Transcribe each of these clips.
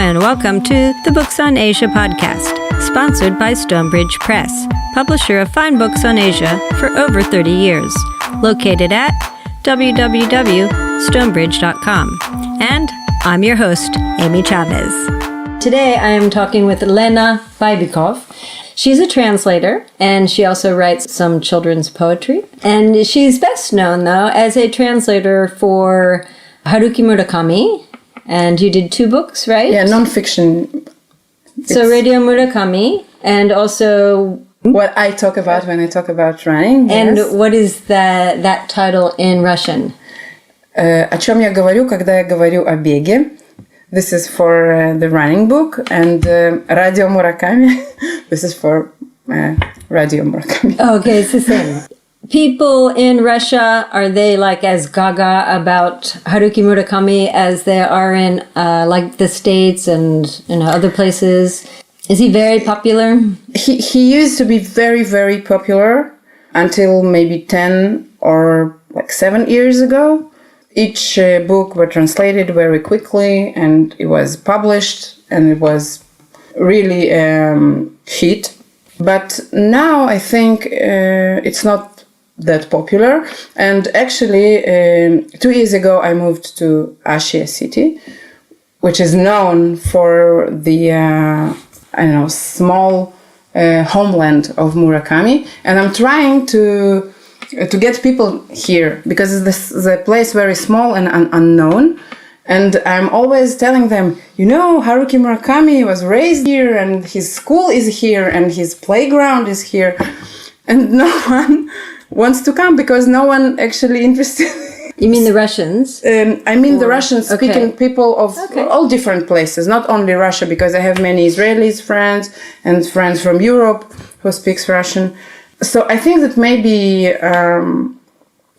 and welcome to the Books on Asia podcast, sponsored by Stonebridge Press, publisher of fine books on Asia for over 30 years, located at www.stonebridge.com. And I'm your host, Amy Chavez. Today I am talking with Lena Baibikov. She's a translator, and she also writes some children's poetry. And she's best known, though, as a translator for Haruki Murakami. And you did 2 books, right? Yeah, non-fiction. So Ryu Murakami, and also... What I talk about when I talk about running. And yes. what is that title in Russian? О чем я говорю, когда я говорю о беге. This is for the running book. And Ryu Murakami, this is for Radio Murakami. Okay, it's the same. People in Russia, are they like as gaga about Haruki Murakami as they are in like the States and other places? Is he very popular? He used to be very, very popular until maybe 10 or like 7 years ago. Each book were translated very quickly and it was published and it was really hit. But now I think it's not that popular. And actually, 2 years ago, I moved to Ashiya city, which is known for the, small homeland of Murakami. And I'm trying to get people here because the place very small and unknown. And I'm always telling them, Haruki Murakami was raised here and his school is here and his playground is here. And no one wants to come because no one actually interested. You mean the Russians? I mean the Russian-speaking people of all different places, not only Russia, because I have many Israelis friends and friends from Europe who speaks Russian. So I think that maybe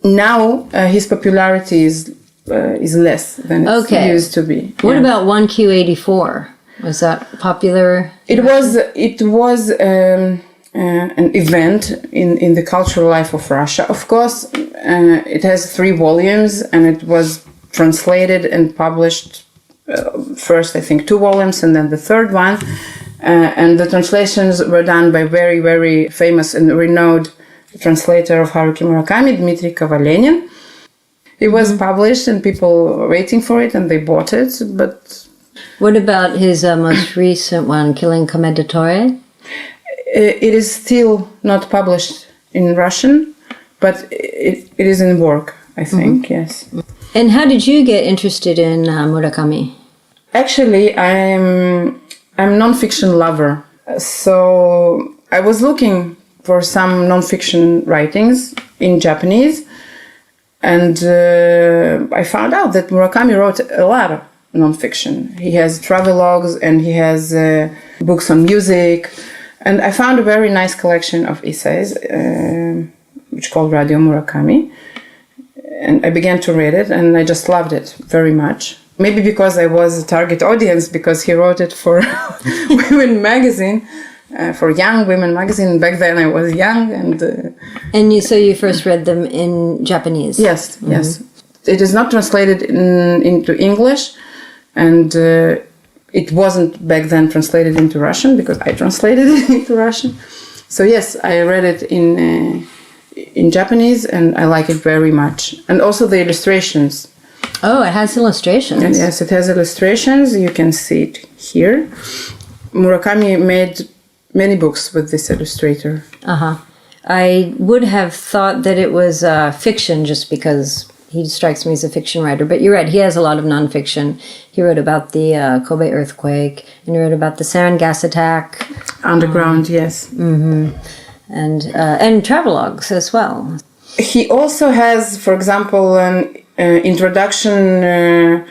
now his popularity is less than it used to be. What about 1Q84? Was that popular? It was an event in the cultural life of Russia. Of course, it has 3 volumes and it was translated and published first, I think, 2 volumes and then the 3rd one. And the translations were done by very, very famous and renowned translator of Haruki Murakami, Dmitry Kovalenin. It was published and people were waiting for it and they bought it. But what about his most recent one, Killing Commendatore? It is still not published in Russian, but it is in work, I think, yes. And how did you get interested in Murakami? Actually, I'm non-fiction lover. So I was looking for some non-fiction writings in Japanese, and I found out that Murakami wrote a lot of non-fiction. He has travelogues and he has books on music. And I found a very nice collection of essays, which called Radio Murakami. And I began to read it, and I just loved it very much. Maybe because I was a target audience, because he wrote it for women magazine, for young women magazine. Back then I was young. And so you first read them in Japanese? Yes, yes. It is not translated into English, and it wasn't back then translated into Russian because I translated it into Russian. So yes, I read it in Japanese and I like it very much. And also the illustrations. Oh, it has illustrations. And yes, it has illustrations. You can see it here. Murakami made many books with this illustrator. I would have thought that it was fiction just because he strikes me as a fiction writer, but you're right, he has a lot of nonfiction. He wrote about the Kobe earthquake, and he wrote about the sarin gas attack. Underground, yes. And travelogues as well. He also has, for example, an introduction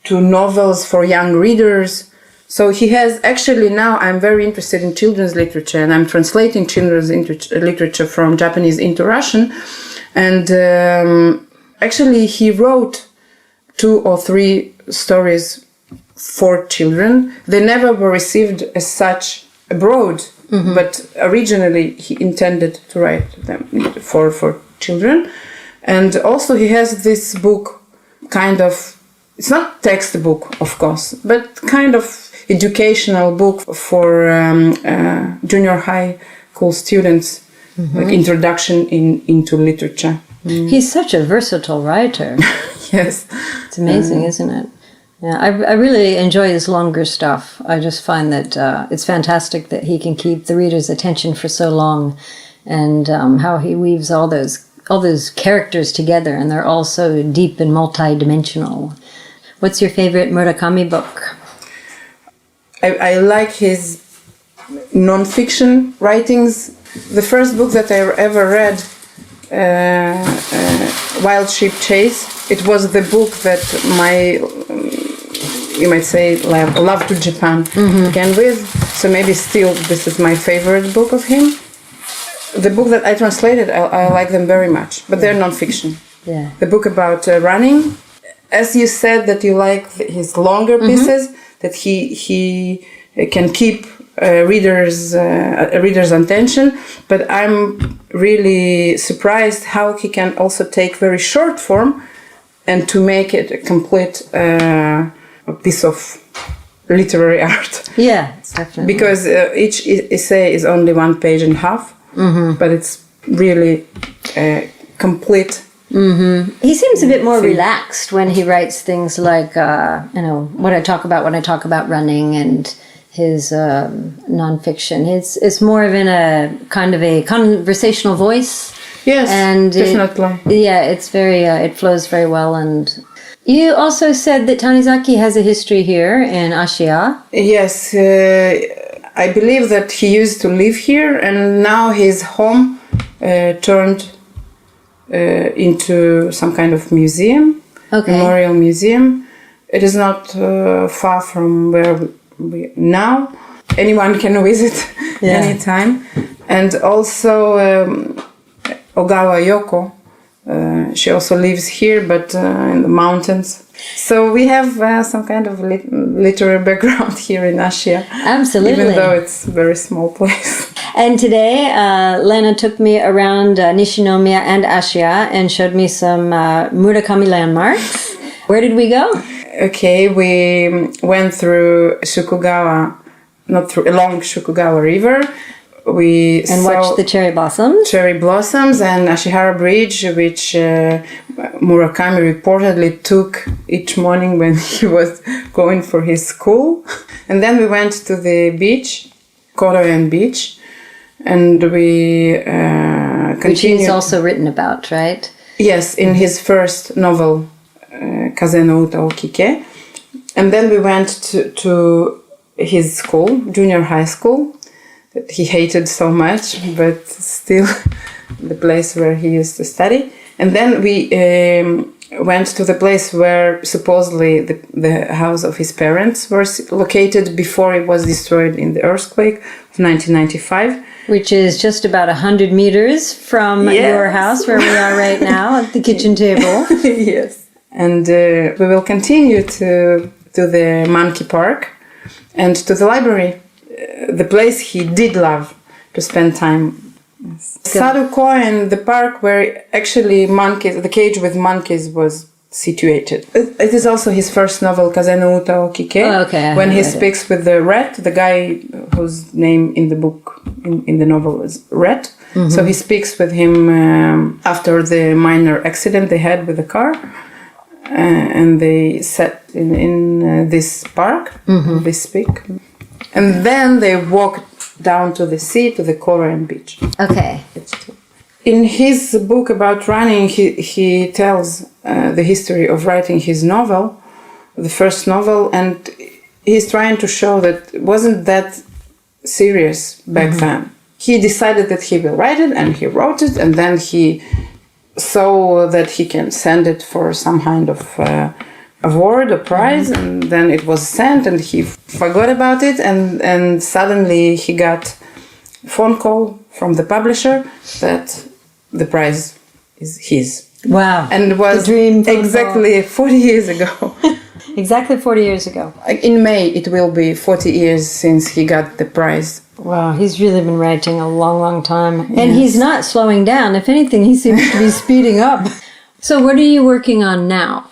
to novels for young readers. So he has, actually now I'm very interested in children's literature, and I'm translating children's literature from Japanese into Russian. And actually, he wrote 2 or 3 stories for children. They never were received as such abroad, but originally he intended to write them for children. And also he has this book, kind of, it's not textbook, of course, but kind of educational book for junior high school students, like introduction into literature. He's such a versatile writer. Yes. It's amazing, isn't it? Yeah, I really enjoy his longer stuff. I just find that it's fantastic that he can keep the reader's attention for so long, and how he weaves all those characters together, and they're all so deep and multi-dimensional. What's your favorite Murakami book? I like his non-fiction writings. The first book that I ever read, Wild Sheep Chase, it was the book that you might say, love to Japan began with. So maybe still this is my favorite book of him. The book that I translated, I like them very much, but they're non-fiction. Yeah. The book about running, as you said that you like his longer pieces, that he can keep readers' attention, but I'm really surprised how he can also take very short form and to make it a complete piece of literary art. Yeah, definitely. Because each essay is only 1.5 pages, but it's really complete. He seems a bit more relaxed when he writes things like, what I talk about when I talk about running and his nonfiction. It's more of in a kind of a conversational voice. Yes, and definitely. It's very, it flows very well. And you also said that Tanizaki has a history here in Ashiya. Yes, I believe that he used to live here, and now his home turned into some kind of museum, memorial museum. It is not far from where we now. Anyone can visit anytime. And also Ogawa Yoko, she also lives here, but in the mountains. So we have some kind of literary background here in Ashiya. Absolutely. Even though it's a very small place. And today, Lena took me around Nishinomiya and Ashiya and showed me some Murakami landmarks. Where did we go? Okay, we went through Shukugawa, along Shukugawa River. We watched the cherry blossoms. Cherry blossoms and Ashihara Bridge, which Murakami reportedly took each morning when he was going for his school. And then we went to the beach, Koroen Beach, and we continued. Which he's also written about, right? Yes, in his first novel, Kaze no Uta o Kike. And then we went to his school, junior high school, that he hated so much, but still the place where he used to study. And then we went to the place where supposedly the house of his parents was located before it was destroyed in the earthquake of 1995. Which is just about 100 meters from your house where we are right now at the kitchen table. Yes. And we will continue to the Monkey Park and to the library, the place he did love to spend time. Yes. Saruko and the park where actually the cage with monkeys was situated. It is also his first novel, Kaze no Uta o Kike, when he speaks with the rat, the guy whose name in the book, in the novel is Rat. So he speaks with him after the minor accident they had with the car. And they sat in this park, they speak. And then they walked down to the sea, to the Koroen Beach. Okay. In his book about running, he tells the history of writing his novel, the first novel, and he's trying to show that it wasn't that serious back then. He decided that he will write it, and he wrote it, and then he saw that he can send it for some kind of award or prize, and then it was sent, and he forgot about it, and suddenly he got a phone call from the publisher that the prize is his. Wow. And it was exactly 40 years ago. Exactly 40 years ago. In May, it will be 40 years since he got the prize. Wow, he's really been writing a long, long time. And he's not slowing down. If anything, he seems to be speeding up. So what are you working on now?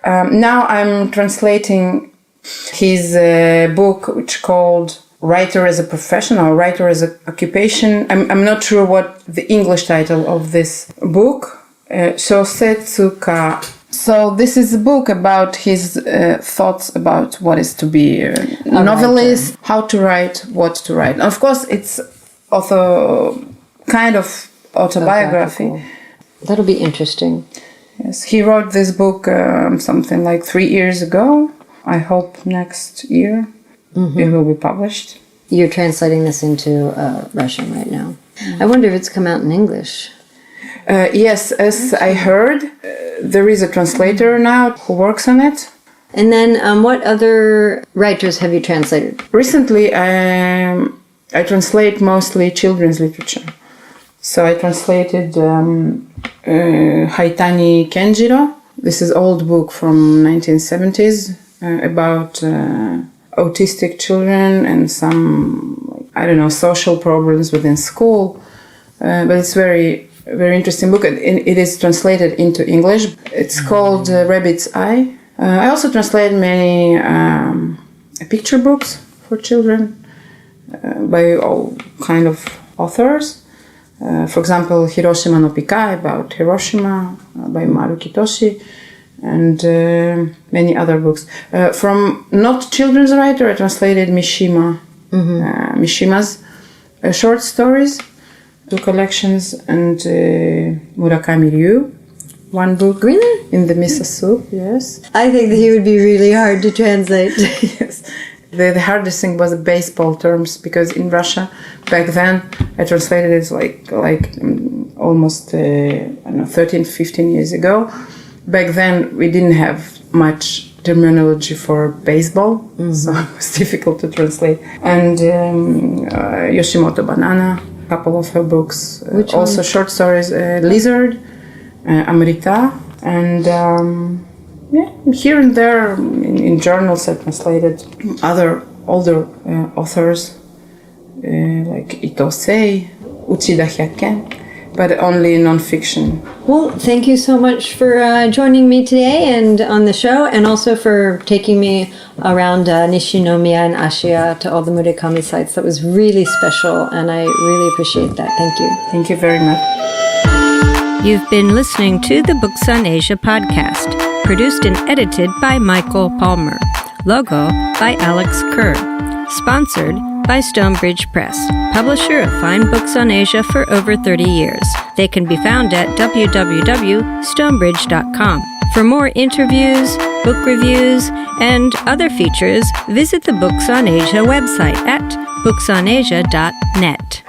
Now I'm translating His book, which called Writer as a Profession or Writer as an Occupation. I'm not sure what the English title of this book. Shosetsuka. So this is a book about his thoughts about what is to be a novelist, how to write, what to write. And of course, it's also kind of autobiography. That'll be interesting. Yes, he wrote this book something like 3 years ago. I hope next year it will be published. You're translating this into Russian right now. I wonder if it's come out in English. Yes, as I heard, there is a translator now who works on it. And then what other writers have you translated? Recently, I translate mostly children's literature. So I translated Haitani Kenjiro. This is an old book from 1970s about autistic children and some, social problems within school. But it's very interesting book. It is translated into English. It's called Rabbit's Eye. I also translate many picture books for children by all kind of authors. For example, Hiroshima no Pika, about Hiroshima, by Haruki Toshi, and many other books. From not children's writer, I translated Mishima's short stories, 2 collections, and Murakami Ryu, 1 book. Really? In the Miso Soup, yes. I think that he would be really hard to translate. Yes. The hardest thing was the baseball terms, because in Russia, back then, I translated it almost 13, 15 years ago. Back then, we didn't have much terminology for baseball, so it was difficult to translate. And Yoshimoto Banana, a couple of her books, also short stories, Lizard, Amrita, and here and there in journals I translated other older authors like Itosei, Uchida Hyaken, but only non-fiction. Well, thank you so much for joining me today and on the show, and also for taking me around Nishinomiya and Ashiya to all the Murakami sites. That was really special, and I really appreciate that. Thank you. Thank you very much. You've been listening to the Books on Asia podcast, produced and edited by Michael Palmer. Logo by Alex Kerr. Sponsored by Stonebridge Press, publisher of fine books on Asia for over 30 years. They can be found at www.stonebridge.com. For more interviews, book reviews, and other features, visit the Books on Asia website at booksonasia.net.